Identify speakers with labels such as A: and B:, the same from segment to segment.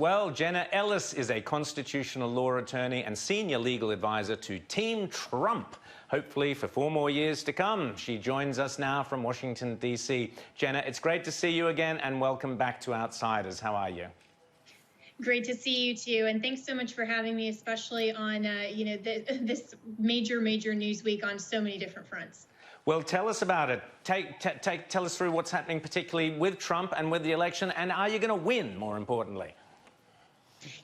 A: Well, Jenna Ellis is a constitutional law attorney and senior legal advisor to Team Trump, hopefully for 4 more years to come. She joins us now from Washington, D.C. Jenna, it's great to see you again and welcome back to Outsiders. How are you?
B: Great to see you too, and thanks so much for having me, especially on this major news week on so many different fronts.
A: Well, tell us about it. Tell us through what's happening, particularly with Trump and with the election, and are you going to win, more importantly?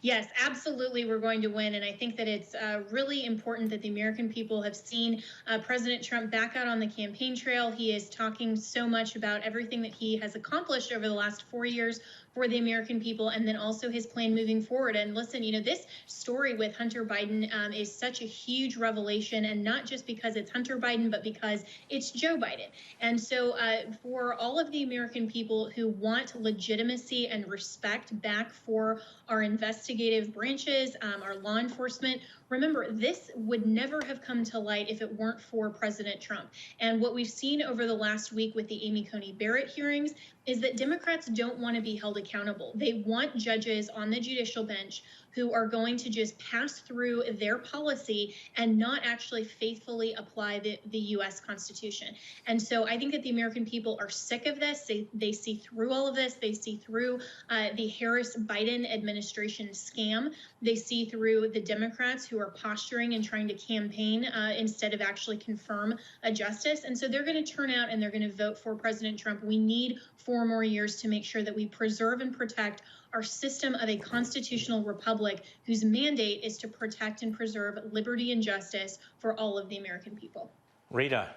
B: Yes, absolutely, we're going to win. And I think that it's really important that the American people have seen President Trump back out on the campaign trail. He is talking so much about everything that he has accomplished over the last 4 years for the American people, and then also his plan moving forward. And listen, this story with Hunter Biden is such a huge revelation, and not just because it's Hunter Biden, but because it's Joe Biden. And so for all of the American people who want legitimacy and respect back for our investigative branches, our law enforcement, remember, this would never have come to light if it weren't for President Trump. And what we've seen over the last week with the Coney Barrett hearings is that Democrats don't want to be held accountable. They want judges on the judicial bench who are going to just pass through their policy and not actually faithfully apply the U.S. Constitution. And so I think that the American people are sick of this. They see through all of this. They see through the Harris-Biden administration scam. They see through the Democrats who are posturing and trying to campaign instead of actually confirm a justice. And so they're going to turn out and they're going to vote for President Trump. We need 4 more years to make sure that we preserve and protect our system of a constitutional republic whose mandate is to protect and preserve liberty and justice for all of the American people.
A: Rita.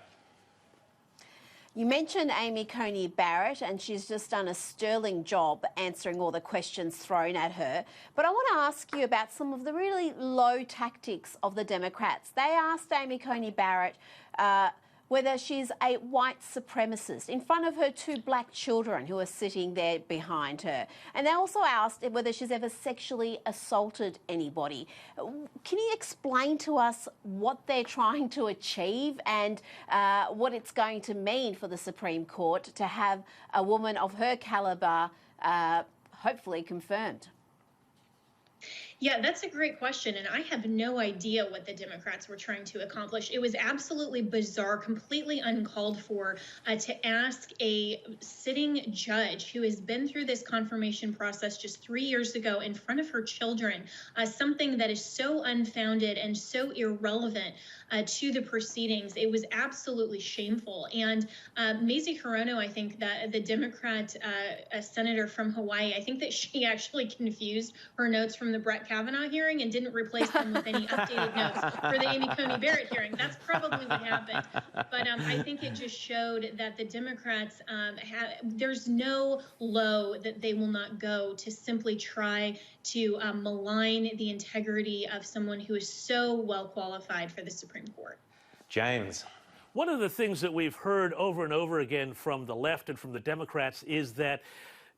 C: You mentioned Coney Barrett, and she's just done a sterling job answering all the questions thrown at her. But I want to ask you about some of the really low tactics of the Democrats. They asked Coney Barrett whether she's a white supremacist in front of her 2 black children who are sitting there behind her. And they also asked whether she's ever sexually assaulted anybody. Can you explain to us what they're trying to achieve and what it's going to mean for the Supreme Court to have a woman of her calibre hopefully confirmed?
B: Yeah, that's a great question, and I have no idea what the Democrats were trying to accomplish. It was absolutely bizarre, completely uncalled for to ask a sitting judge who has been through this confirmation process just 3 years ago in front of her children, something that is so unfounded and so irrelevant to the proceedings. It was absolutely shameful. And Mazie Hirono, I think that the Democrat senator from Hawaii, I think that she actually confused her notes from the Brett Kavanaugh hearing and didn't replace them with any updated notes for the Coney Barrett hearing. That's probably what happened. But I think it just showed that the Democrats, there's no low that they will not go to simply try to malign the integrity of someone who is so well qualified for the Supreme Court.
A: James.
D: One of the things that we've heard over and over again from the left and from the Democrats is that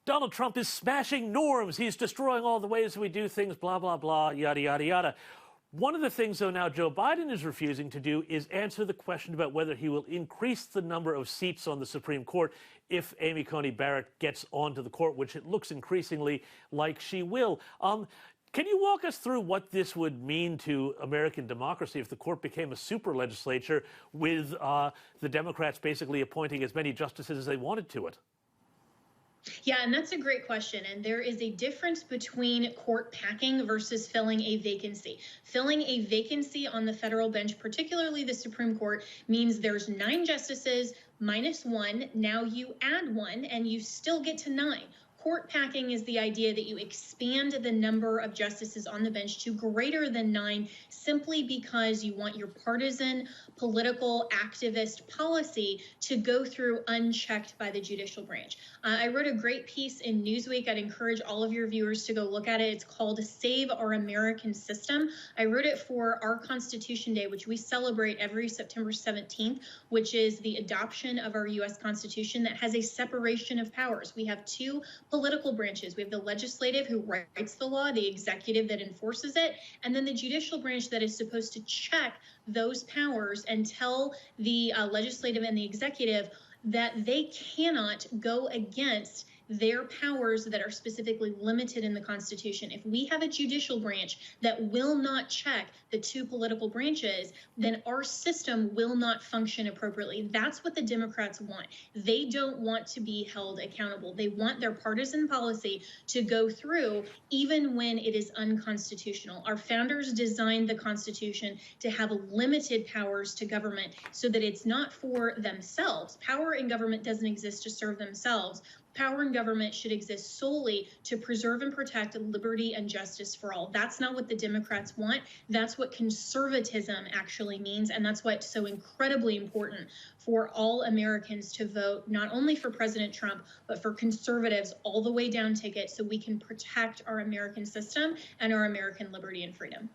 D: Donald Trump is smashing norms. He's destroying all the ways we do things, blah, blah, blah, yada, yada, yada. One of the things, though, now Joe Biden is refusing to do is answer the question about whether he will increase the number of seats on the Supreme Court if Coney Barrett gets onto the court, which it looks increasingly like she will. Can you walk us through what this would mean to American democracy if the court became a super legislature with the Democrats basically appointing as many justices as they wanted to it?
B: Yeah, and that's a great question. And there is a difference between court packing versus filling a vacancy. Filling a vacancy on the federal bench, particularly the Supreme Court, means there's 9 justices minus 1. Now you add 1 and you still get to 9. Court packing is the idea that you expand the number of justices on the bench to greater than 9 simply because you want your partisan, political, activist policy to go through unchecked by the judicial branch. I wrote a great piece in Newsweek. I'd encourage all of your viewers to go look at it. It's called Save Our American System. I wrote it for our Constitution Day, which we celebrate every September 17th, which is the adoption of our U.S. Constitution that has a separation of powers. We have 2 political branches. We have the legislative who writes the law, the executive that enforces it, and then the judicial branch that is supposed to check those powers and tell the legislative and the executive that they cannot go against their powers that are specifically limited in the Constitution. If we have a judicial branch that will not check the two political branches, then our system will not function appropriately. That's what the Democrats want. They don't want to be held accountable. They want their partisan policy to go through even when it is unconstitutional. Our founders designed the Constitution to have limited powers to government so that it's not for themselves. Power in government doesn't exist to serve themselves. Power in government should exist solely to preserve and protect liberty and justice for all. That's not what the Democrats want. That's what conservatism actually means. And that's why it's so incredibly important for all Americans to vote, not only for President Trump, but for conservatives all the way down ticket so we can protect our American system and our American liberty and freedom.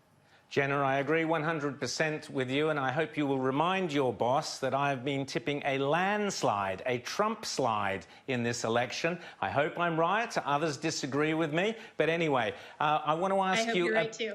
A: Jenna, I agree 100% with you, and I hope you will remind your boss that I have been tipping a landslide, a Trump slide in this election. I hope I'm right. Others disagree with me. But anyway, I want to ask you...
B: I hope you're right, too.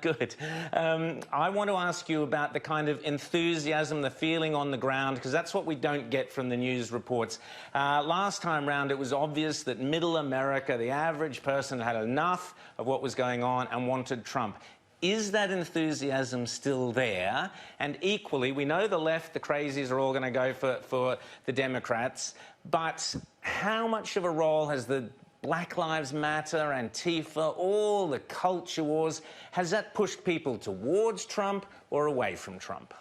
A: Good. I want to ask you about the kind of enthusiasm, the feeling on the ground, because that's what we don't get from the news reports. Last time round, it was obvious that middle America, the average person, had enough of what was going on and wanted Trump. Is that enthusiasm still there? And equally, we know the left, the crazies, are all going to go for the Democrats. But how much of a role has the Black Lives Matter, Antifa, all the culture wars, has that pushed people towards Trump or away from Trump?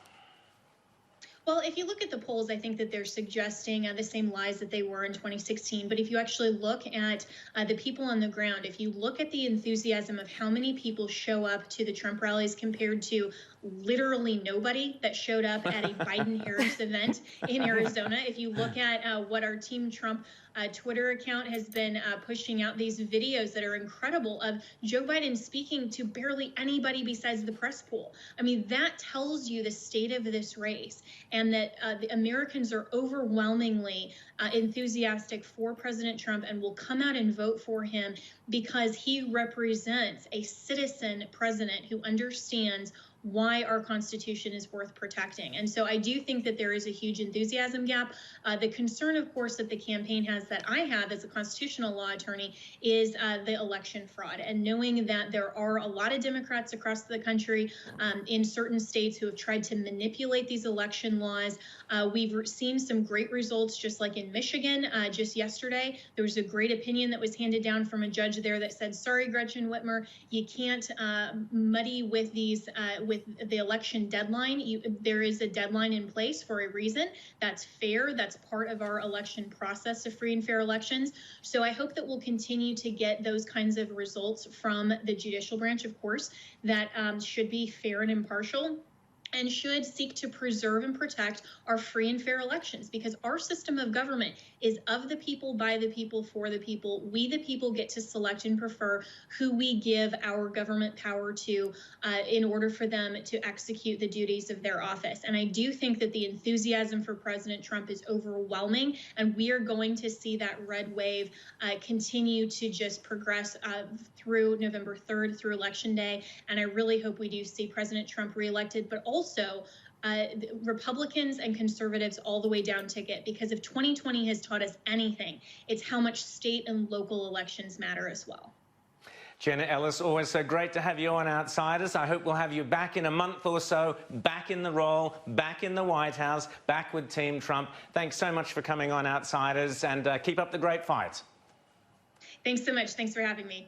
B: Well, if you look at the polls, I think that they're suggesting the same lies that they were in 2016. But if you actually look at the people on the ground, if you look at the enthusiasm of how many people show up to the Trump rallies compared to literally nobody that showed up at a Biden-Harris event in Arizona, if you look at what our Team Trump Twitter account has been pushing out, these videos that are incredible of Joe Biden speaking to barely anybody besides the press pool. I mean, that tells you the state of this race, and that the Americans are overwhelmingly enthusiastic for President Trump and will come out and vote for him because he represents a citizen president who understands why our Constitution is worth protecting. And so I do think that there is a huge enthusiasm gap. The concern, of course, that the campaign has, that I have as a constitutional law attorney, is the election fraud. And knowing that there are a lot of Democrats across the country in certain states who have tried to manipulate these election laws. We've seen some great results, just like in Michigan. Just yesterday, there was a great opinion that was handed down from a judge there that said, sorry, Gretchen Whitmer, you can't muddy with these with the election deadline. There is a deadline in place for a reason. That's fair. That's part of our election process of free and fair elections. So I hope that we'll continue to get those kinds of results from the judicial branch, of course, that should be fair and impartial, and should seek to preserve and protect our free and fair elections, because our system of government is of the people, by the people, for the people. We, the people, get to select and prefer who we give our government power to in order for them to execute the duties of their office. And I do think that the enthusiasm for President Trump is overwhelming, and we are going to see that red wave continue to just progress through November 3rd, through Election Day. And I really hope we do see President Trump reelected, but also Republicans and conservatives all the way down ticket, because if 2020 has taught us anything, it's how much state and local elections matter as well.
A: Jenna Ellis, always so great to have you on Outsiders. I hope we'll have you back in a month or so, back in the role, back in the White House, back with Team Trump. Thanks so much for coming on Outsiders, and keep up the great fight.
B: Thanks so much. Thanks for having me.